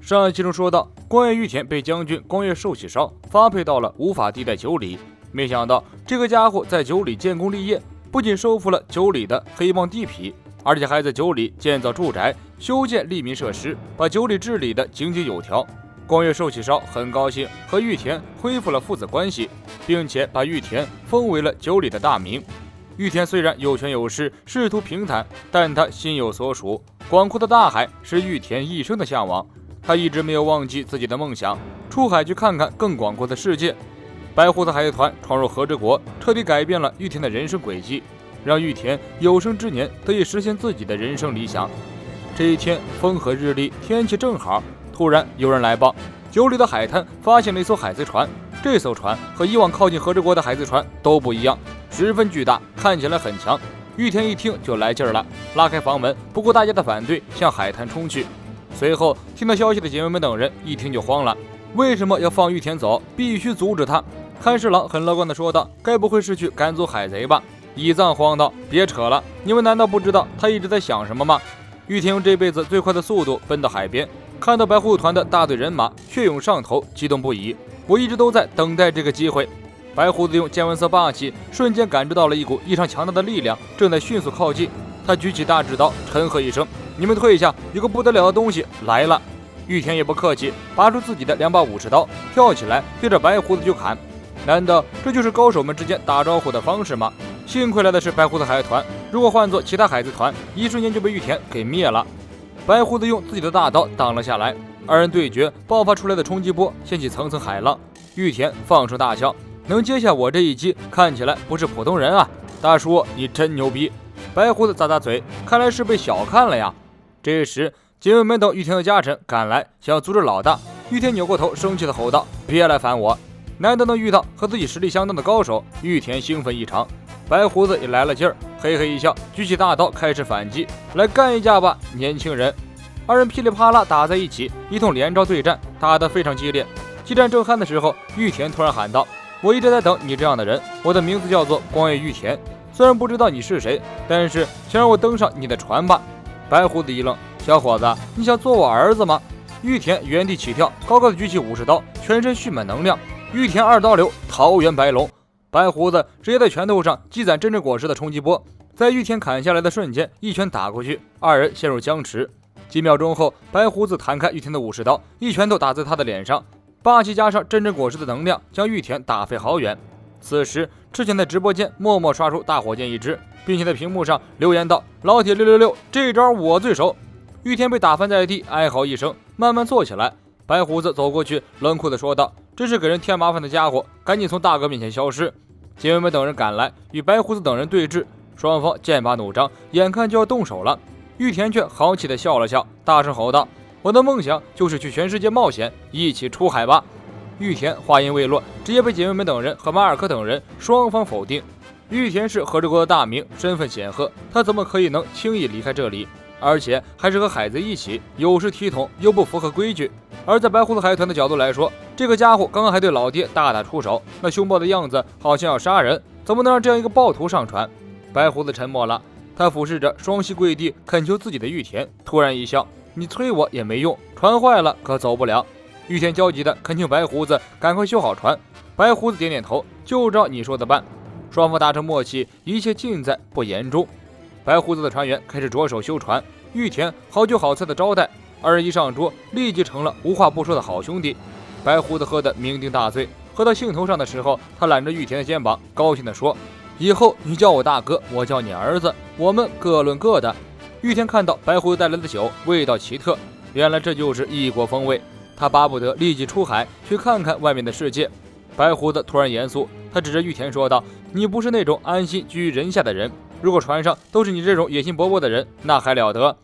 上一期中说到，光月玉田被将军光月寿喜烧发配到了无法地带九里，没想到这个家伙在九里建功立业，不仅收复了九里的黑帮地痞，而且还在九里建造住宅、修建利民设施，把九里治理的井井有条。光月寿喜烧很高兴和玉田恢复了父子关系，并且把玉田封为了九里的大名。玉田虽然有权有势，仕途平坦，但他心有所属，广阔的大海是玉田一生的向往。他一直没有忘记自己的梦想，出海去看看更广阔的世界。白胡子海贼团闯入和之国，彻底改变了玉田的人生轨迹，让玉田有生之年得以实现自己的人生理想。这一天风和日丽，天气正好，突然有人来报，九里的海滩发现了一艘海贼船。这艘船和以往靠近和之国的海贼船都不一样，十分巨大，看起来很强。玉田一听就来劲儿了，拉开房门，不顾大家的反对，向海滩冲去。随后听到消息的姐妹们等人一听就慌了，为什么要放玉田走？必须阻止他。看侍郎很乐观地说道：“该不会是去赶走海贼吧？”乙藏慌道：“别扯了，你们难道不知道他一直在想什么吗？”玉田用这辈子最快的速度奔到海边，看到白虎团的大队人马，血涌上头，激动不已。我一直都在等待这个机会。白胡子用见闻色霸气，瞬间感知到了一股异常强大的力量正在迅速靠近。他举起大指刀，沉喝一声：“你们退下，有个不得了的东西来了！”玉田也不客气，拔出自己的2把武士刀，跳起来对着白胡子就砍。难道这就是高手们之间打招呼的方式吗？幸亏来的是白胡子海贼团，如果换做其他海贼团，一瞬间就被玉田给灭了。白胡子用自己的大刀挡了下来，二人对决，爆发出来的冲击波掀起层层海浪。玉田放声大笑：“能接下我这一击，看起来不是普通人啊！大叔，你真牛逼！”白胡子咂咂嘴，看来是被小看了呀。这时，姐妹们等玉田的家臣赶来，想要阻止老大。玉田扭过头，生气地吼道：“别来烦我！”难得能遇到和自己实力相当的高手，玉田兴奋异常。白胡子也来了劲儿，嘿嘿一笑，举起大刀开始反击：“来干一架吧，年轻人！”二人噼里啪啦打在一起，一通连招对战，打得非常激烈。激战正酣的时候，玉田突然喊道：“我一直在等你这样的人，我的名字叫做光月玉田。虽然不知道你是谁，但是请让我登上你的船吧。”白胡子一愣：“小伙子，你想做我儿子吗？”玉田原地起跳，高高的举起武士刀，全身蓄满能量。玉田二刀流，桃源白龙。白胡子直接在拳头上积攒真正果实的冲击波，在玉田砍下来的瞬间，一拳打过去，二人陷入僵持。几秒钟后，白胡子弹开玉田的武士刀，一拳头打在他的脸上，霸气加上真正果实的能量，将玉田打飞好远。此时，赤犬在直播间默默刷出大火箭一支，并且在屏幕上留言道：“老铁666，这招我最熟。”玉田被打翻在地，哀嚎一声，慢慢坐起来。白胡子走过去，冷酷地说道：“真是给人添麻烦的家伙，赶紧从大哥面前消失！”姐妹们等人赶来，与白胡子等人对峙，双方剑拔弩张，眼看就要动手了。玉田却豪气地笑了笑，大声吼道：“我的梦想就是去全世界冒险，一起出海吧！”玉田话音未落，直接被姐妹们等人和马尔科等人双方否定。玉田是和之国的大名，身份显赫，他怎么可以能轻易离开这里？而且还是和海贼一起，有失体统，又不符合规矩。而在白胡子海贼团的角度来说，这个家伙刚刚还对老爹大打出手，那凶暴的样子好像要杀人，怎么能让这样一个暴徒上船？白胡子沉默了，他俯视着双膝跪地恳求自己的玉田，突然一笑：“你催我也没用，船坏了可走不了。”玉田焦急地恳请白胡子赶快修好船。白胡子点点头：“就照你说的办。”双方达成默契，一切尽在不言中。白胡子的船员开始着手修船，玉田好酒好菜的招待，二人一上桌，立即成了无话不说的好兄弟。白胡子喝得酩酊大醉，喝到兴头上的时候，他揽着玉田的肩膀，高兴地说：“以后你叫我大哥，我叫你儿子，我们各论各的。”玉田看到白胡子带来的酒，味道奇特，原来这就是异国风味。他巴不得立即出海去看看外面的世界。白胡子突然严肃，他指着玉田说道：“你不是那种安心居于人下的人，如果船上都是你这种野心勃勃的人，那还了得？”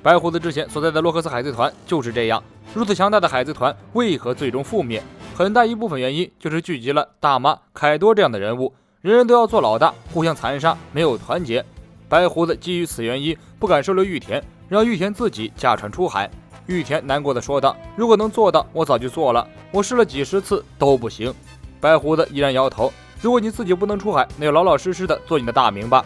白胡子之前所在的洛克斯海贼团就是这样，如此强大的海贼团为何最终覆灭？很大一部分原因就是聚集了大妈凯多这样的人物，人人都要做老大，互相残杀，没有团结。白胡子基于此原因不敢收留玉田，让玉田自己驾船出海。玉田难过的说道：“如果能做到，我早就做了，我试了几10次都不行。”白胡子依然摇头：“如果你自己不能出海，那就老老实实的做你的大名吧。”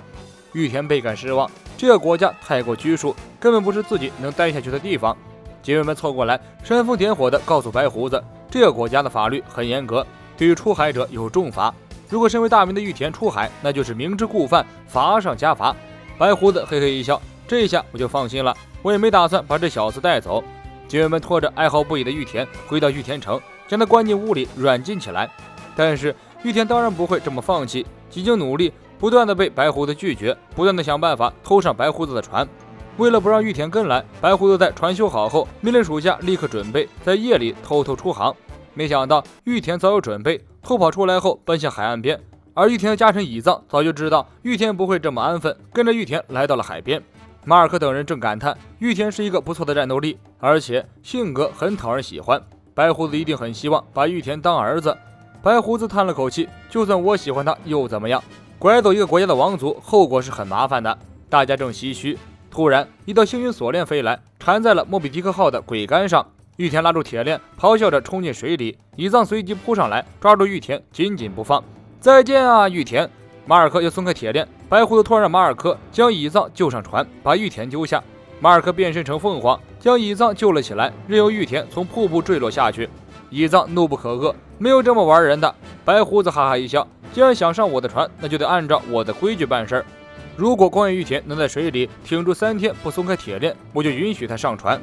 玉田倍感失望，这个国家太过拘束，根本不是自己能待下去的地方。警卫们凑过来，煽风点火地告诉白胡子，这个国家的法律很严格，对于出海者有重罚。如果身为大名的玉田出海，那就是明知故犯，罚上加罚。白胡子嘿嘿一笑，这一下我就放心了，我也没打算把这小子带走。警卫们拖着哀嚎不已的玉田回到玉田城，将他关进屋里软禁起来。但是玉田当然不会这么放弃，几经努力，不断的被白胡子拒绝，不断的想办法偷上白胡子的船。为了不让玉田跟来，白胡子在船修好后，命令属下立刻准备在夜里偷偷出航。没想到玉田早有准备，偷跑出来后奔向海岸边。而玉田的家臣乙藏早就知道玉田不会这么安分，跟着玉田来到了海边。马尔科等人正感叹玉田是一个不错的战斗力，而且性格很讨人喜欢，白胡子一定很希望把玉田当儿子。白胡子叹了口气，就算我喜欢他又怎么样？拐走一个国家的王族，后果是很麻烦的。大家正唏嘘，突然一道星云锁链飞来，缠在了莫比迪克号的桅杆上。玉田拉住铁链，咆哮着冲进水里，乙藏随即扑上来，抓住玉田，紧紧不放。再见啊，玉田！马尔科又松开铁链，白胡子突然让马尔科将乙藏救上船，把玉田丢下。马尔科变身成凤凰，将乙藏救了起来，任由玉田从瀑布坠落下去。乙藏怒不可遏，没有这么玩人的。白胡子哈哈一笑，既然想上我的船，那就得按照我的规矩办事儿。如果光月玉田能在水里挺住3天不松开铁链，我就允许他上船。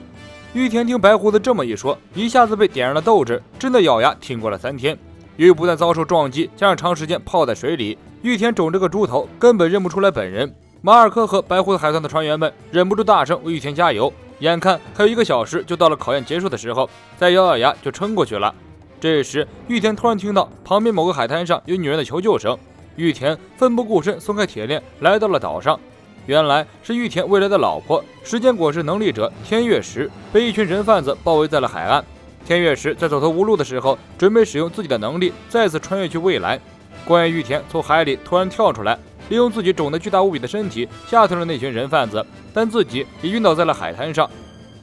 玉田听白胡子这么一说，一下子被点燃了斗志，真的咬牙挺过了3天。由于不断遭受撞击，加上长时间泡在水里，玉田肿着个猪头，根本认不出来本人。马尔科和白胡子海团的船员们忍不住大声为玉田加油。眼看还有1个小时就到了考验结束的时候，再咬咬牙就撑过去了。这时玉田突然听到旁边某个海滩上有女人的求救声，玉田奋不顾身松开铁链，来到了岛上。原来是玉田未来的老婆时间果实能力者天月石被一群人贩子包围在了海岸。天月石在走投无路的时候，准备使用自己的能力再次穿越去未来。关于玉田从海里突然跳出来，利用自己肿得巨大无比的身体吓退了那群人贩子，但自己也晕倒在了海滩上。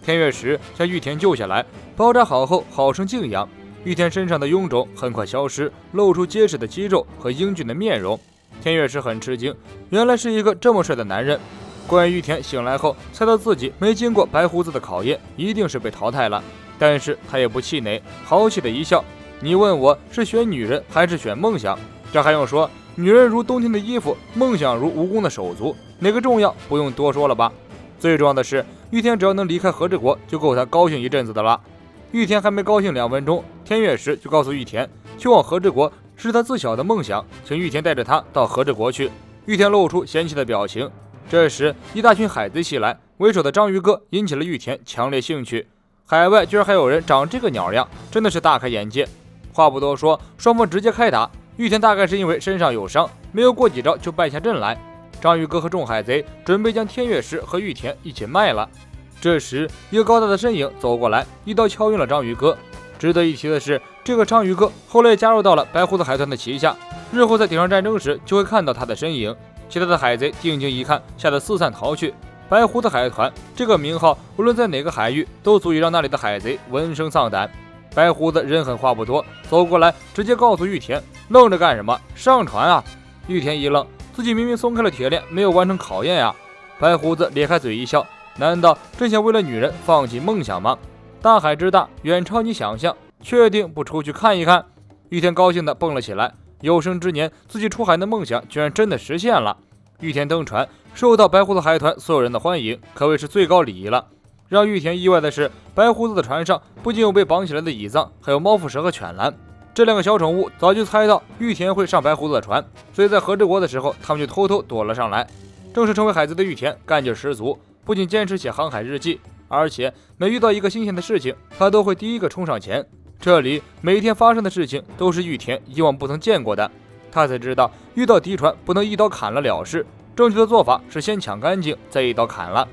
天月石将玉田救下来，包扎好后好生静养。玉田身上的臃肿很快消失，露出结实的肌肉和英俊的面容。天月石很吃惊，原来是一个这么帅的男人。关于玉田醒来后猜到自己没经过白胡子的考验，一定是被淘汰了，但是他也不气馁，豪气的一笑，你问我是选女人还是选梦想？这还用说，女人如冬天的衣服，梦想如蜈蚣的手足，哪个重要不用多说了吧。最重要的是玉田只要能离开和之国，就够他高兴一阵子的了。玉田还没高兴2分钟，天月石就告诉玉田，去往和之国是他自小的梦想，请玉田带着他到和之国去。玉田露出嫌弃的表情。这时一大群海贼袭来，为首的章鱼哥引起了玉田强烈兴趣。海外居然还有人长这个鸟样，真的是大开眼界。话不多说，双方直接开打。玉田大概是因为身上有伤，没有过几招就败下阵来。章鱼哥和众海贼准备将天月石和玉田一起卖了。这时一个高大的身影走过来，一刀敲晕了章鱼哥。值得一提的是，这个章鱼哥后来也加入到了白胡子海团的旗下，日后在顶上战争时就会看到他的身影。其他的海贼定睛一看，吓得四散逃去。白胡子海团这个名号，无论在哪个海域都足以让那里的海贼闻声丧胆。白胡子人狠话不多，走过来直接告诉玉田，愣着干什么？上船啊！玉田一愣，自己明明松开了铁链，没有完成考验呀。白胡子咧开嘴一笑，难道真想为了女人放弃梦想吗？大海之大，远超你想象，确定不出去看一看？玉田高兴地蹦了起来，有生之年自己出海的梦想居然真的实现了。玉田登船，受到白胡子海团所有人的欢迎，可谓是最高礼仪了。让玉田意外的是，白胡子的船上不仅有被绑起来的蚁藏，还有猫蝮蛇和犬蓝。这2个小宠物早就猜到玉田会上白胡子的船，所以在和之国的时候，他们就偷偷躲了上来。正式成为海贼的玉田干劲十足，不仅坚持写航海日记，而且每遇到一个新鲜的事情，他都会第一个冲上前。这里每天发生的事情都是玉田以往不曾见过的，他才知道遇到敌船不能一刀砍了了事，正确的做法是先抢干净，再一刀砍了。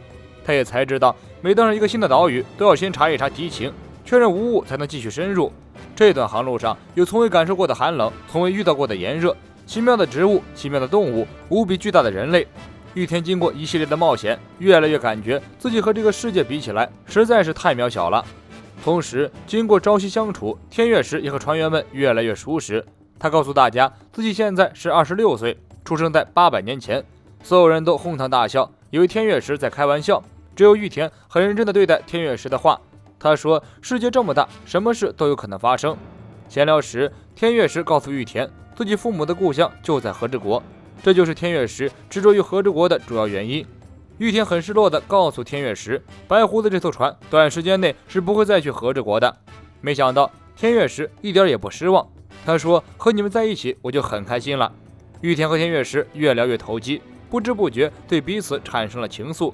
他也才知道，每登上一个新的岛屿，都要先查一查敌情，确认无误才能继续深入。这段航路上有从未感受过的寒冷，从未遇到过的炎热，奇妙的植物，奇妙的动物，无比巨大的人类。玉田经过一系列的冒险，越来越感觉自己和这个世界比起来实在是太渺小了。同时经过朝夕相处，天月石也和船员们越来越熟识。他告诉大家自己现在是26岁，出生在800年前。所有人都哄堂大笑，以为天月石在开玩笑，只有玉田很认真地对待天月石的话。他说：“世界这么大，什么事都有可能发生。”闲聊时，天月石告诉玉田，自己父母的故乡就在和之国，这就是天月石执着于和之国的主要原因。玉田很失落地告诉天月石，白胡子这艘船短时间内是不会再去和之国的。没想到天月石一点也不失望，他说：“和你们在一起，我就很开心了。”玉田和天月石越聊越投机，不知不觉对彼此产生了情愫。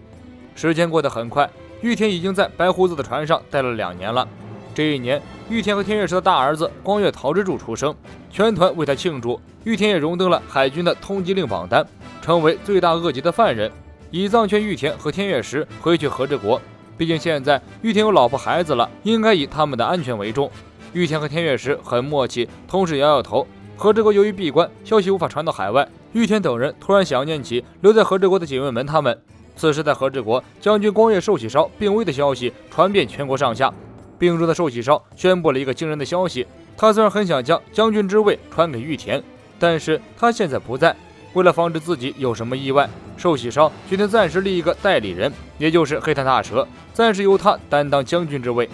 时间过得很快，玉田已经在白胡子的船上待了2年了。这一年，玉田和天月石的大儿子光月桃之助出生，全团为他庆祝。玉田也荣登了海军的通缉令榜单，成为罪大恶极的犯人。以藏劝玉田和天月石回去和之国，毕竟现在玉田有老婆孩子了，应该以他们的安全为重。玉田和天月石很默契，同时摇摇头。和之国由于闭关，消息无法传到海外。玉田等人突然想念起留在和之国的警卫门他们。此时在和之国，将军光月寿喜烧病危的消息传遍全国上下。病重的寿喜烧宣布了一个惊人的消息：他虽然很想将将军之位传给玉田，但是他现在不在。为了防止自己有什么意外，寿喜烧决定暂时立一个代理人，也就是黑炭大蛇，暂时由他担当将军之位。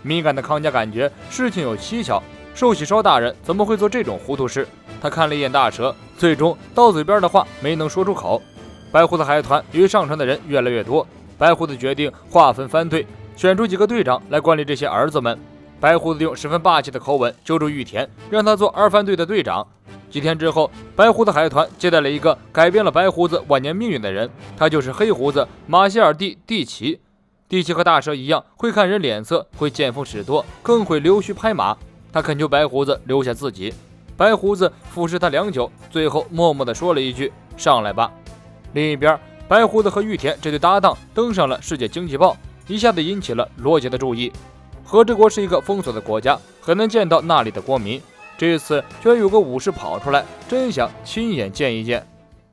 敏感的康家感觉事情有蹊跷，寿喜烧大人怎么会做这种糊涂事？他看了一眼大蛇，最终到嘴边的话没能说出口。白胡子海团由于上船的人越来越多，白胡子决定划分番队，选出几个队长来管理这些儿子们。白胡子用十分霸气的口吻揪住玉田，让他做2番队的队长。几天之后，白胡子海团接待了一个改变了白胡子晚年命运的人，他就是黑胡子马歇尔蒂蒂奇。蒂奇和大蛇一样，会看人脸色，会见风使舵，更会溜须拍马。他恳求白胡子留下自己，白胡子俯视他良久，最后默默地说了一句：“上来吧。”另一边，白胡子和玉田这对搭档登上了世界经济报，一下子引起了罗杰的注意。和之国是一个封锁的国家，很难见到那里的国民。这次居然有个武士跑出来，真想亲眼见一见。